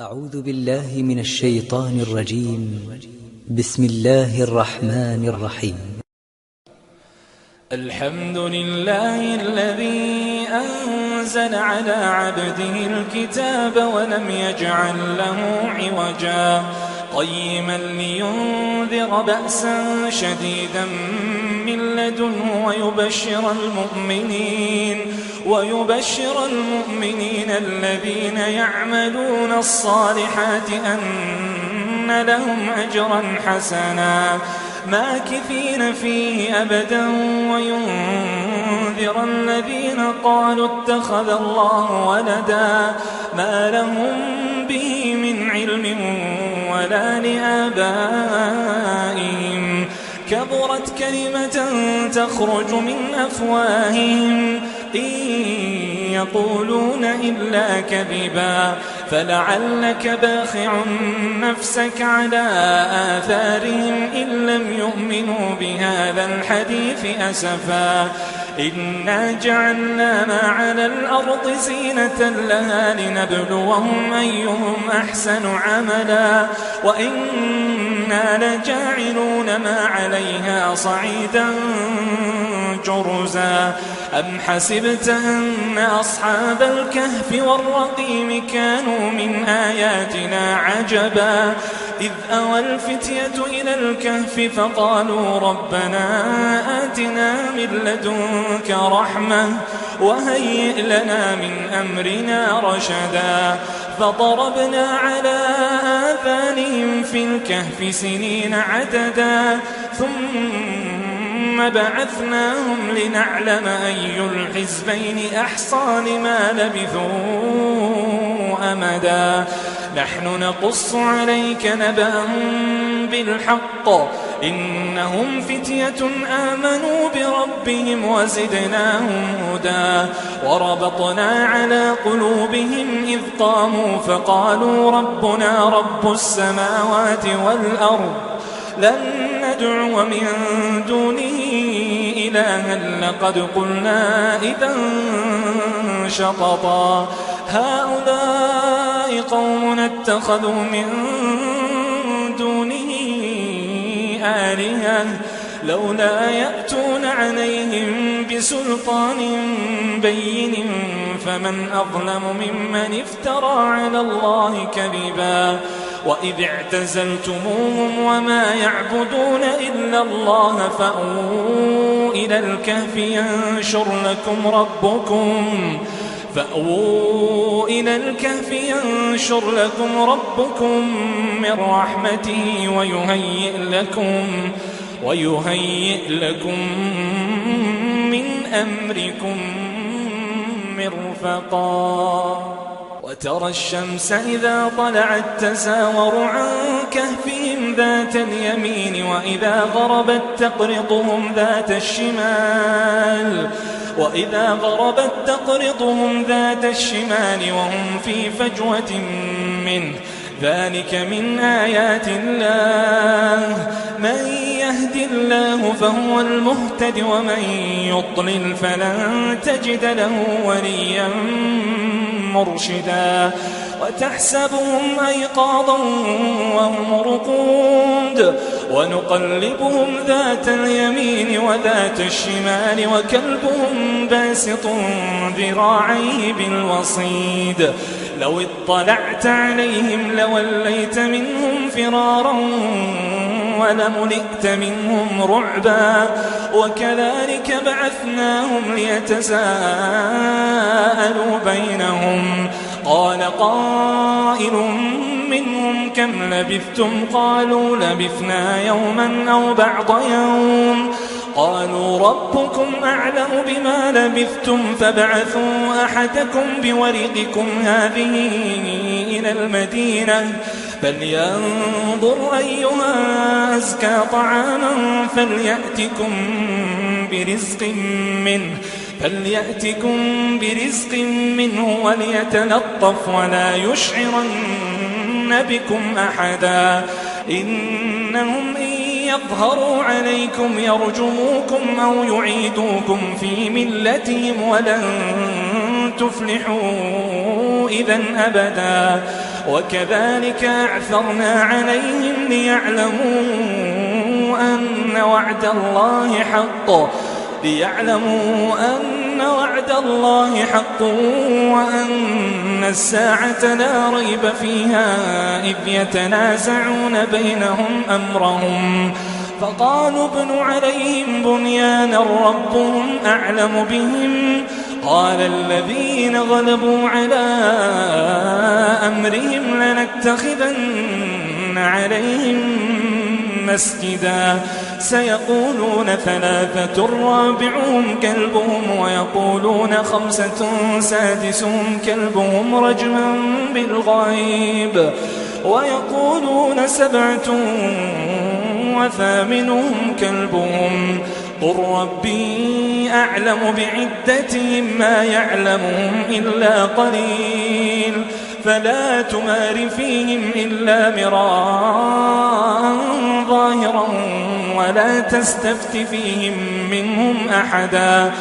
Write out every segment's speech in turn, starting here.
أعوذ بالله من الشيطان الرجيم. بسم الله الرحمن الرحيم. الحمد لله الذي أنزل على عبده الكتاب ولم يجعل له عوجا قيما لينذر بأسا شديدا من لدنه ويبشر المؤمنين الذين يعملون الصالحات أن لهم أجرا حسنا ماكثين فيه أبدا وينذر الذين قالوا اتخذ الله ولدا ما لهم به من علم ولا لآبائهم كبرت كلمة تخرج من أفواههم إن يقولون إلا كذبا فلعلك باخع نفسك على آثارهم إن لم يؤمنوا بهذا الحديث أسفا إنا جعلنا ما على الأرض زينة لها لنبلوهم أيهم أحسن عملا وإنا لجاعلون ما عليها صعيدا جرزا أم حسبت أن أصحاب الكهف والرقيم كانوا من آياتنا عجبا إذ أوى الفتية إلى الكهف فقالوا ربنا آتنا من لدنك رحمة وهيئ لنا من أمرنا رشدا فضربنا على آذانهم في الكهف سنين عددا ثم بعثناهم لنعلم أي الحزبين أحصى لما لبثوا أمدا نحن نقص عليك نبأهم بالحق إنهم فتية آمنوا بربهم وزدناهم هدى وربطنا على قلوبهم إذ قاموا فقالوا ربنا رب السماوات والأرض لن ندعو من دونه إلها لقد قلنا إذا شططا هؤلاء قوم اتخذوا من دونه آلهة لولا يأتون عليهم بسلطان بين فمن أظلم ممن افترى على الله كذبا وإذ اعتزلتموهم وما يعبدون إلا الله فأووا إلى الكهف ينشر لكم ربكم من رحمته ويهيئ لكم من أمركم مرفقا وترى الشمس إذا طلعت تزاور عن كهفهم ذات اليمين وإذا غربت تقرضهم ذات الشمال وهم في فجوة منه ذلك من آيات الله من يهد الله فهو المهتد ومن يضلل فلن تجد له وليا مرشدا وتحسبهم أيقاظا وهم رقود ونقلبهم ذات اليمين وذات الشمال وكلبهم باسط ذراعيه بالوصيد لو اطلعت عليهم لوليت منهم فرارا ولملئت منهم رعبا وكذلك بعثناهم ليتساءلوا بينهم قال قائل منهم كم لبثتم قالوا لبثنا يوما أو بعض يوم قالوا ربكم أعلم بما لبثتم فابعثوا أحدكم بورقكم هذه إلى المدينة فلينظر أيها أزكى طعاما فليأتكم برزق منه وليتلطف ولا يشعرن بكم أحدا إنهم إن يظهروا عليكم يرجموكم أو يعيدوكم في ملتهم ولن تفلحوا إذا أبدا وكذلك أعثرنا عليهم ليعلموا أن وعد الله حق وأن الساعة لا ريب فيها إذ يتنازعون بينهم أمرهم فقالوا ابنوا عليهم بنيانا ربهم أعلم بهم قال الذين غلبوا على أمرهم لنتخذن عليهم مسجدا سيقولون 3 رابعهم كلبهم ويقولون 5 سادسهم كلبهم رجما بالغيب ويقولون 7 وثامنهم كلبهم قل ربي أعلم بعدتهم ما يعلمهم إلا قليل فلا تمار فيهم إلا مراء ظاهرا ولا تستفت فيهم منهم أحدا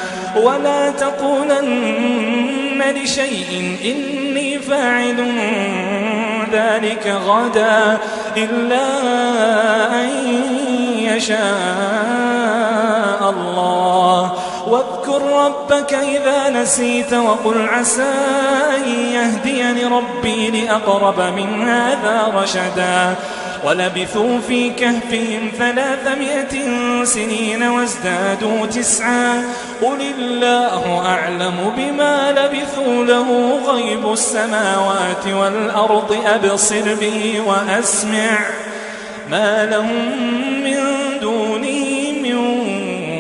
ولا تقولن لشيء إني فاعل ذلك غدا إلا أن يشاء الله واذكر ربك إذا نسيت وقل عسى أن يهديني ربي لأقرب من هذا رشدا ولبثوا في كهفهم 300 سنين وازدادوا 9 قل الله أعلم بما لبثوا له غيب السماوات والأرض أبصر به وأسمع ما لهم من دونه من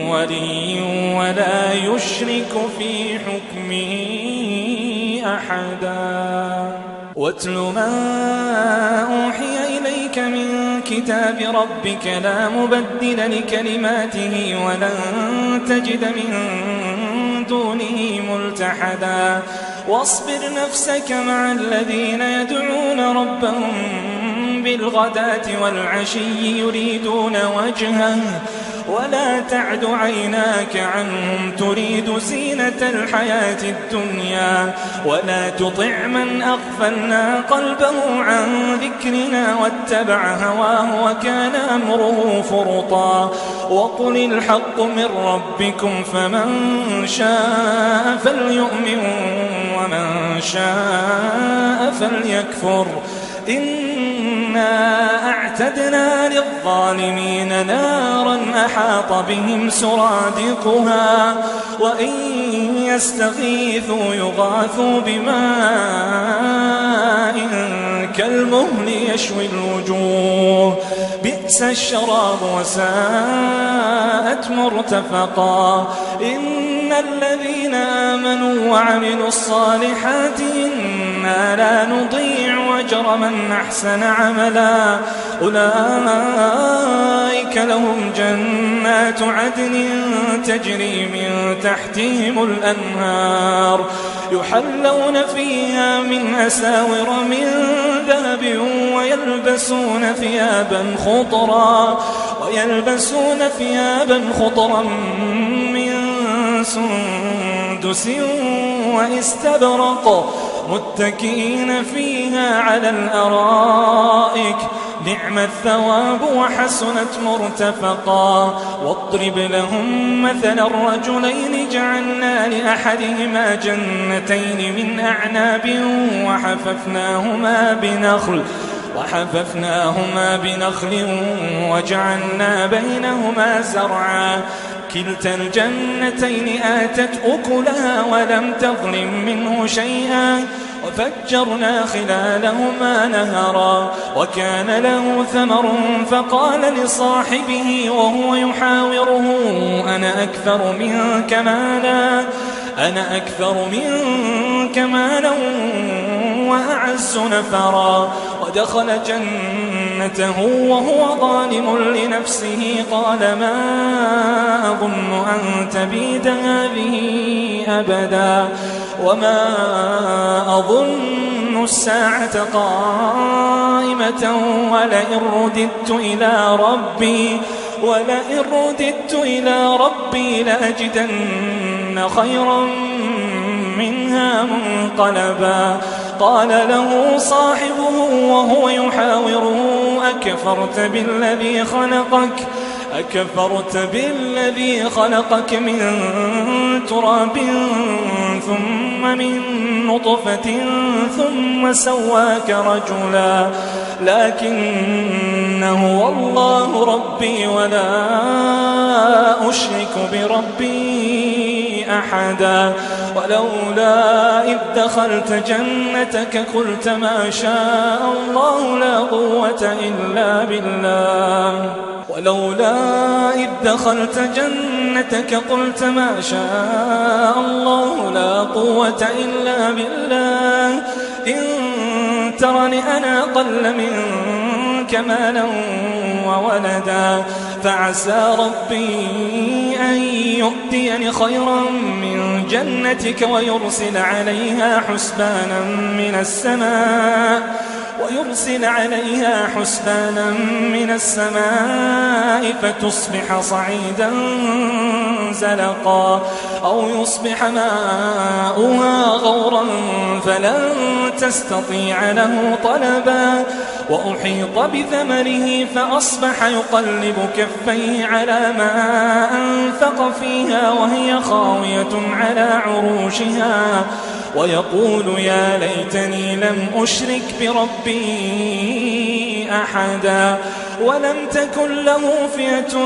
ولي ولا يشرك في حكمه أحدا واتل ما أوحي إليك من كتاب ربك لا مبدل لكلماته ولن تجد من دونه ملتحدا واصبر نفسك مع الذين يدعون ربهم بالغداة والعشي يريدون وجهه ولا تعد عيناك عنهم تريد زينة الحياة الدنيا ولا تطع من أغفلنا قلبه عن ذكرنا واتبع هواه وكان أمره فرطا وقل الحق من ربكم فمن شاء فليؤمن ومن شاء فليكفر إنا أعتدنا للظالمين نارا أحاط بهم سرادقها وإن يستغيثوا يغاثوا بماء كالمهل يشوي الوجوه بئس الشراب وساءت مرتفقا إن الذين آمنوا وعملوا الصالحات إنا لا نضيع أجر من أحسن عملا أولئك لهم جنات عدن تجري من تحتهم الأنهار يحلون فيها من أساور من ذهب ويلبسون ثيابا خضرا من سندس واستبرق متكئين فيها على الأرائك نعم الثواب وحسنت مرتفقا واضرب لهم مثلا الرجلين جعلنا لأحدهما جنتين من أعناب وحففناهما بنخل وجعلنا بينهما زرعا كلتا الجنتين آتت أكلها ولم تظلم منه شيئا وفجرنا خلالهما نهرا وكان له ثمر فقال لصاحبه وهو يحاوره أنا أكثر منك مالا وأعز نفرا ودخل جنته وهو ظالم لنفسه قال ما أظن أن تبيد هذه أبدا وما أظن الساعة قائمة ولئن رددت إلى ربي لأجدن خيرا منها منقلبا قال له صاحبه وهو يحاوره أكفرت بالذي خلقك من تراب ثم من نطفة ثم سواك رجلا لكن هو الله ربي ولا أشرك بربي أحدا ولولا إذ دخلت جنتك قلت ما شاء الله لا قوة إلا بالله إن ترني أنا أقل منك مالا وولدا فعسى ربي أن يؤتيني خيرا من جنتك ويرسل عليها حسبانا من السماء فتصبح صعيدا زلقا أو يصبح ماؤها غورا فلن تستطيع له طلبا وأحيط بثمره فأصبح يقلب كفيه على ما أنفق فيها وهي خاوية على عروشها ويقول يا ليتني لم أشرك بربي أحدا ولم تكن له فئة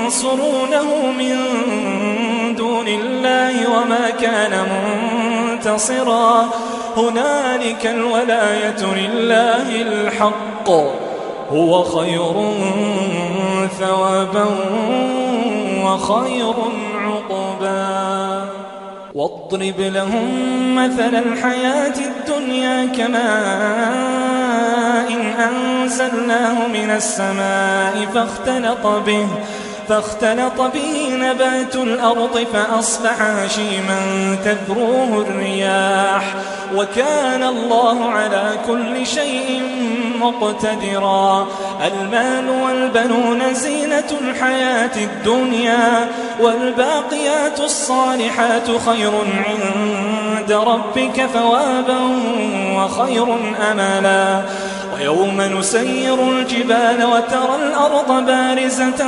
ينصرونه من دون الله وما كان منتصرا هنالك الولاية لله الحق هو خير ثوابا وخير عقبا واضرب لهم مثل الحياة الدنيا كماء إن أنزلناه من السماء فاختلط به نبات الأرض فأصبح هشيما تذروه الرياح وكان الله على كل شيء مقتدرا المال والبنون زينة الحياة الدنيا والباقيات الصالحات خير عند ربك ثوابا وخير أملا ويوم نسير الجبال وترى الأرض بارزة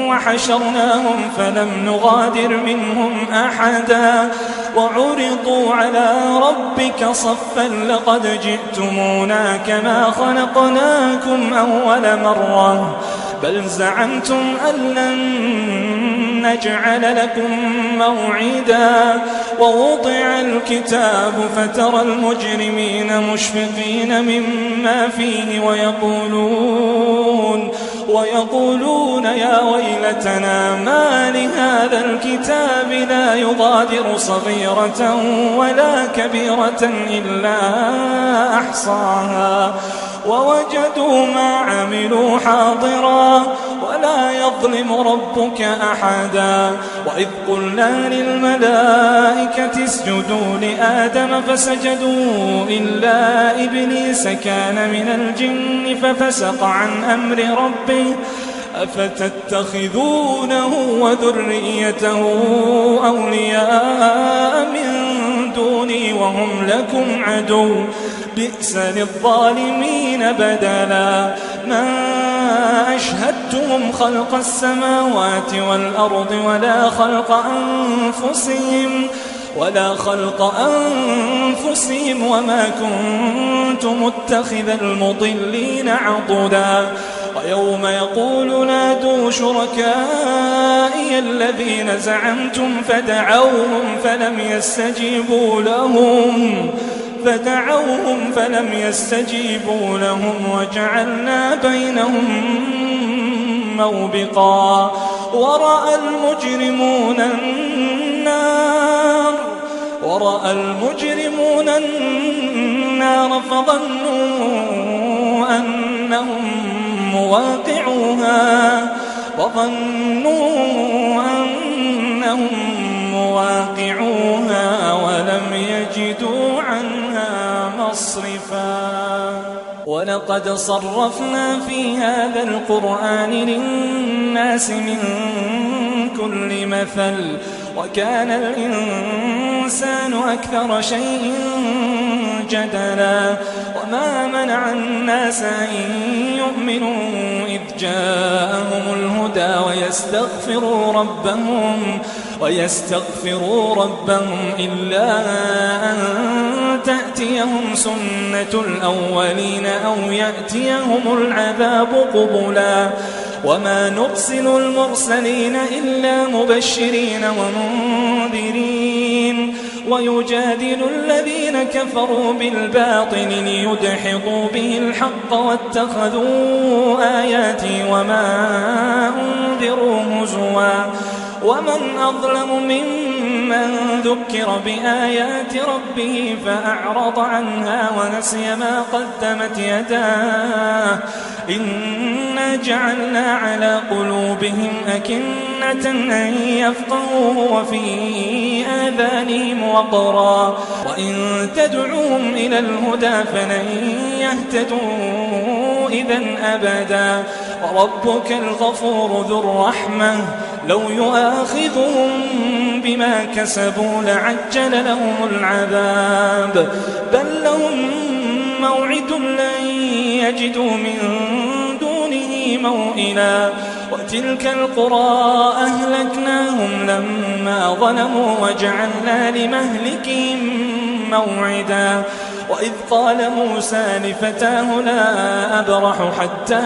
وحشرناهم فلم نغادر منهم أحدا وعرضوا على ربك صفا لقد جئتمونا كما خلقناكم أول مرة بل زعمتم أن لن نجعل لكم موعدا ووضع الكتاب فترى المجرمين مشفقين مما فيه ويقولون يا ويلتنا ما لهذا الكتاب لا يغادر صغيرة ولا كبيرة إلا أحصاها ووجدوا ما عملوا حاضرا ولا يظلم ربك أحدا وإذ قلنا للملائكة اسجدوا لآدم فسجدوا إلا إبليس كان من الجن ففسق عن أمر ربه أفتتخذونه وذريته أولياء من دوني وهم لكم عدو بئس للظالمين بدلا ما أشهدتهم خلق السماوات والأرض ولا خلق أنفسهم وما كنت متخذ المضلين عضدا ويوم يقول نادوا شركائي الذين زعمتم فدعوهم فلم يستجيبوا لهم وجعلنا بينهم موبقا ورأى المجرمون النار فظنوا أنهم مواقعوها ولم يجدوا عنها مصرفا ولقد صرفنا في هذا القرآن للناس من كل مثل وكان الإنسان أكثر شيء جدلا وما منع الناس أن يؤمنوا إذ جاءهم الهدى ويستغفروا ربهم إلا أن تأتيهم سنة الأولين أو يأتيهم العذاب قبلا وما نرسل المرسلين إلا مبشرين ومنذرين ويجادل الذين كفروا بالباطل ليدحضوا به الحق واتخذوا آياتي وما أنذروا هزوا ومن أظلم ممن ذكر بآيات ربه فأعرض عنها ونسي ما قدمت يداه إنا جعلنا على قلوبهم أكنة أن يفقهوه وفي آذانهم وقرا وإن تدعوهم إلى الهدى فلن يهتدوا إذن أبدا وربك الغفور ذو الرحمة لو يؤاخذهم بما كسبوا لعجل لهم العذاب بل لهم موعد لن يجدوا من دونه موئلا وتلك القرى أهلكناهم لما ظلموا وجعلنا لمهلكهم موعدا وإذ قال موسى لفتاه لا أبرح حتى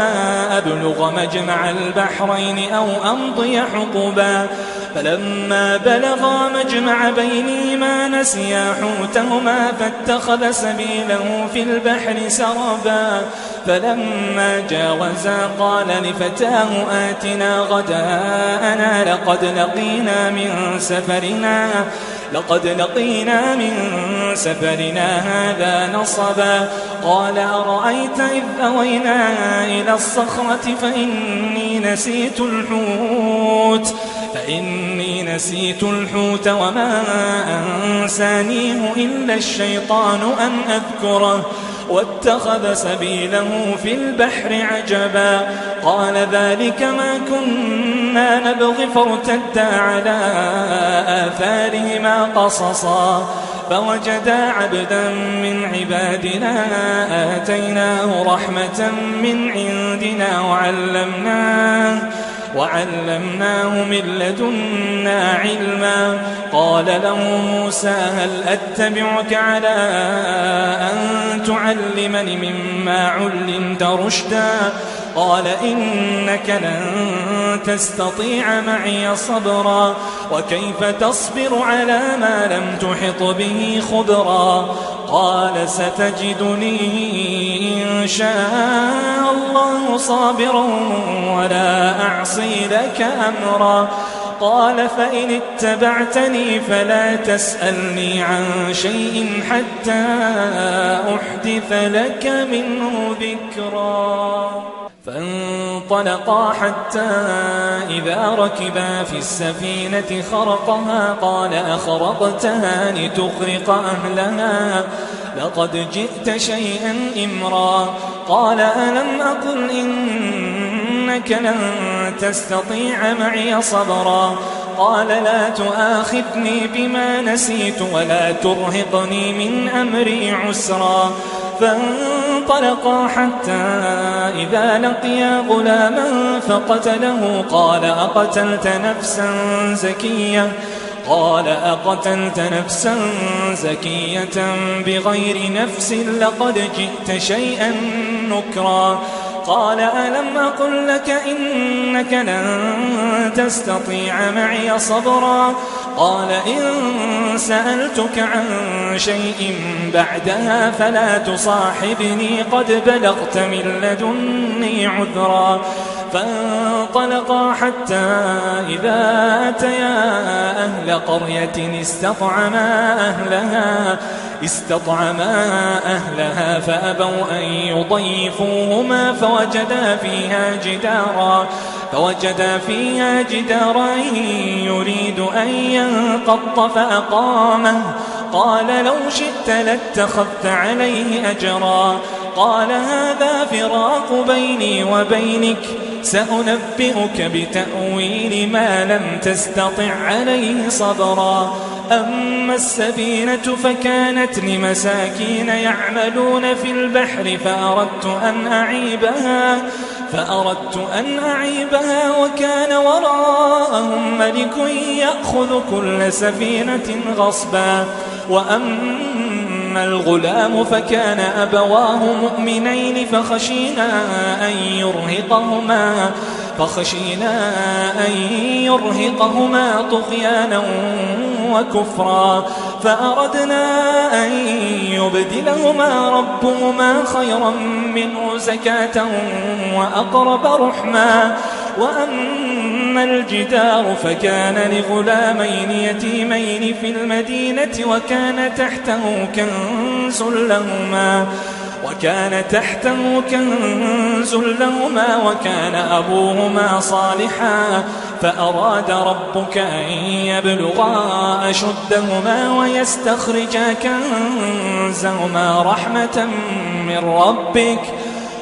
أبلغ مجمع البحرين أو أمضي حقبا فلما بلغا مجمع بينهما نسيا حوتهما فاتخذ سبيله في البحر سربا فلما جاوزا قال لفتاه آتنا غداءنا لقد لقينا من سفرنا هذا نصبا قال أرأيت إذ أوينا إلى الصخرة فإني نسيت الحوت وما أنسانيه إلا الشيطان أن أذكره واتخذ سبيله في البحر عجبا قال ذلك ما كنا نبغي فارتدا على آثارهما قصصا فوجدا عبدا من عبادنا آتيناه رحمة من عندنا وعلمناه من لدنا علما قال له موسى هل أتبعك على أن تعلمني مما علمت رشدا قال إنك لن تستطيع معي صبرا وكيف تصبر على ما لم تحط به خبرا قال ستجدني إن شاء الله صابرا ولا أعصي لك أمرا قال فإن اتبعتني فلا تسألني عن شيء حتى أحدث لك منه ذكرا فانطلقا حتى إذا ركبا في السفينة خرقها قال أخرقتها لتغرق أهلها لقد جئت شيئا إمرا قال ألم أقل إنك لن تستطيع معي صبرا قال لا تؤاخذني بما نسيت ولا ترهقني من أمري عسرا فانطلقا حتى إذا لقيا غلاما فقتله قال أقتلت نفسا زكية بغير نفس لقد جئت شيئا نكرا قال ألم أقل لك إنك لن تستطيع معي صبرا قال إن سألتك عن شيء بعدها فلا تصاحبني قد بلغت من لدني عذرا فانطلقا حتى إذا أتيا أهل قرية استطعما أهلها فأبوا أن يضيفوهما فوجدا فيها جدارا يريد أن ينقض فأقامه قال لو شئت لاتخذت عليه أجرا قال هذا فراق بيني وبينك سأنبئك بتأويل ما لم تستطع عليه صبرا. أما السفينة فكانت لمساكين يعملون في البحر فأردت أن أعيبها وكان وراءهم ملك يأخذ كل سفينة غصبا. وأما الغلام فكان أبواه مؤمنين فخشينا أن يرهقهما طغيانا وكفرا، فأردنا أن يبدلهما ربهما خيرا منه زكاة وأقرب رحما. وأما الجدار فكان لغلامين يتيمين في المدينة وكان تحته كنز لهما وكان أبوهما صالحا، فأراد ربك أن يبلغا أشدهما ويستخرجا كنزهما رحمة من ربك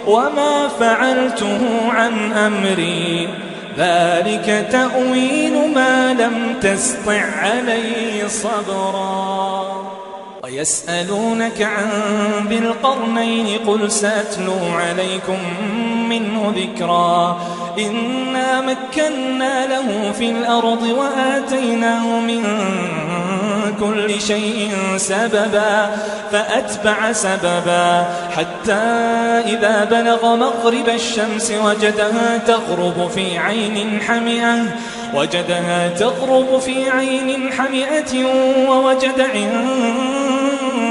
وما فعلته عن أمري ذلك تأويل ما لم تسطع عليه صبرا. ويسألونك عن ذي القرنين قل سأتلو عليكم منه ذكرا. إنا مكنا له في الأرض وآتيناه من كل شيء سببا فأتبع سببا حتى إذا بلغ مغرب الشمس وجدها تغرب في عين حمئة ووجد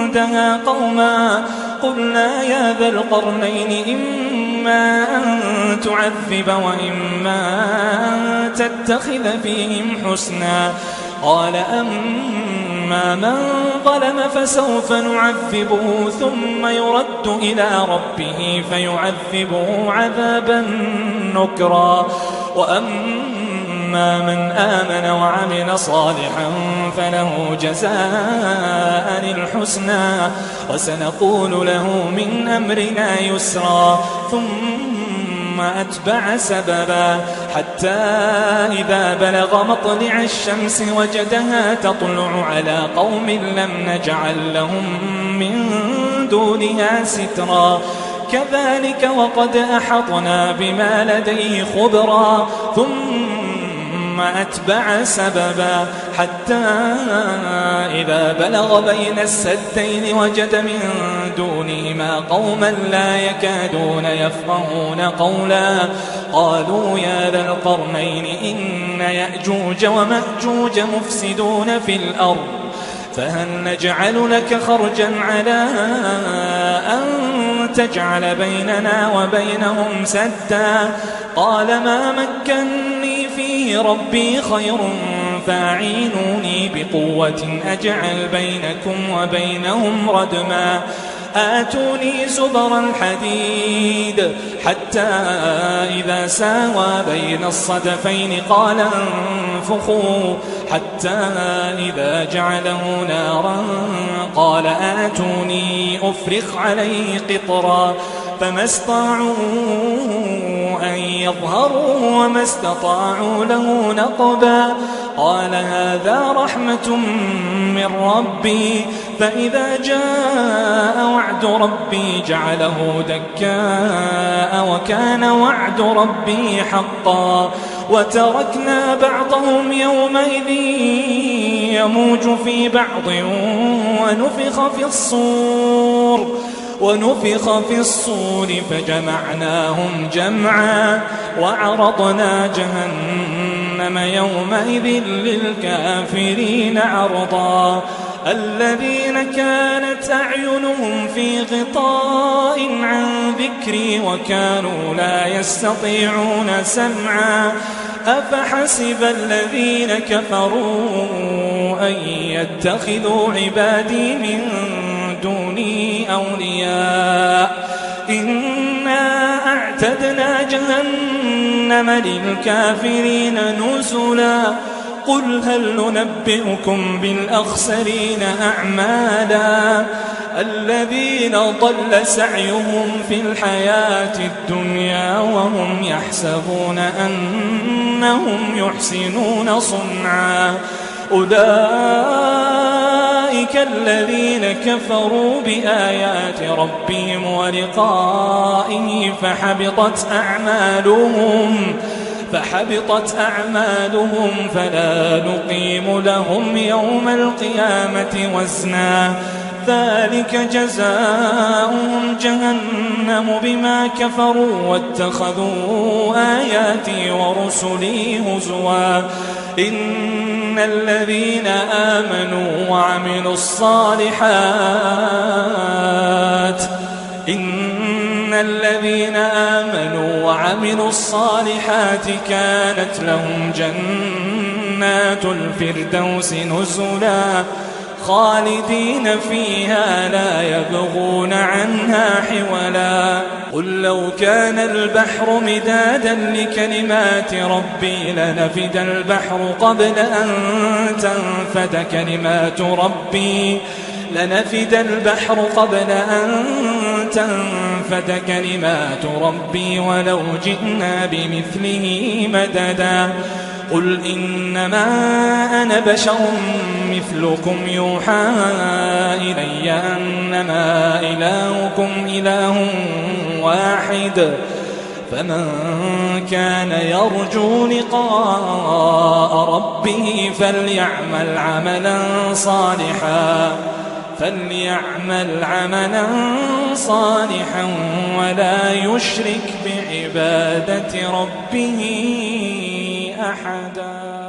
عندها قوما قلنا يا ذا القرنين إما أن تعذب وإما أن تتخذ فيهم حسنا. قال أما من ظلم فسوف نعذبه ثم يرد إلى ربه فيعذبه عذابا نكرا. وأما من آمن وعمل صالحا فله جزاء الحسنى وسنقول له من أمرنا يسرا. ثم أتبع سببا حتى إذا بلغ مطلع الشمس وجدها تطلع على قوم لم نجعل لهم من دونها سترا. كذلك وقد أحطنا بما لديه خبرا. ثم أتبع سببا حتى إذا بلغ بين السدين وجد من دونهما قوما لا يكادون يفقهون قولا. قالوا يا ذا القرنين إن يأجوج ومأجوج مفسدون في الأرض فهل نجعل لك خرجا على أن تجعل بيننا وبينهم سدا. قال ما مكني فيه ربي خير فاعينوني بقوة أجعل بينكم وبينهم ردما. آتوني زبر الحديد حتى إذا ساوى بين الصدفين قال انفخوا حتى إذا جعله نارا قال آتوني أفرغ عليه قطرا. فما استطاعوا أن يظهروا وما استطاعوا له نقبا. قال هذا رحمة من ربي فإذا جاء وعد ربي جعله دكاء وكان وعد ربي حقا. وتركنا بعضهم يومئذ يموج في بعض ونفخ في الصور فجمعناهم جمعا وعرضنا جهنم يومئذ للكافرين عرضا. الذين كانت أعينهم في غطاء عن ذكري وكانوا لا يستطيعون سمعا. أفحسب الذين كفروا أن يتخذوا عبادي من دوني أولياء إنا أعتدنا جهنم للكافرين نزلا. قل هل ننبئكم بالأخسرين أعمالا الذين ضل سعيهم في الحياة الدنيا وهم يحسبون أنهم يحسنون صنعا أولئك الذين كفروا بآيات ربهم ولقائه فحبطت أعمالهم فلا نقيم لهم يوم القيامة وزنا ذلك جزاؤهم جهنم بما كفروا واتخذوا آياتي ورسلي هزوا إن الذين آمنوا وعملوا الصالحات كانت لهم جنات الفردوس نزلا خالدين فيها لا يبغون عنها حولا قل لو كان البحر مدادا لكلمات ربي لنفد البحر قبل أن تنفد كلمات ربي ولو جئنا بمثله مددا قل إنما أنا بشر مثلكم يوحى إلي أنما إلهكم إله واحد فمن كان يرجو لقاء ربه فليعمل عملا صالحا ولا يشرك بعبادة ربه أحدا.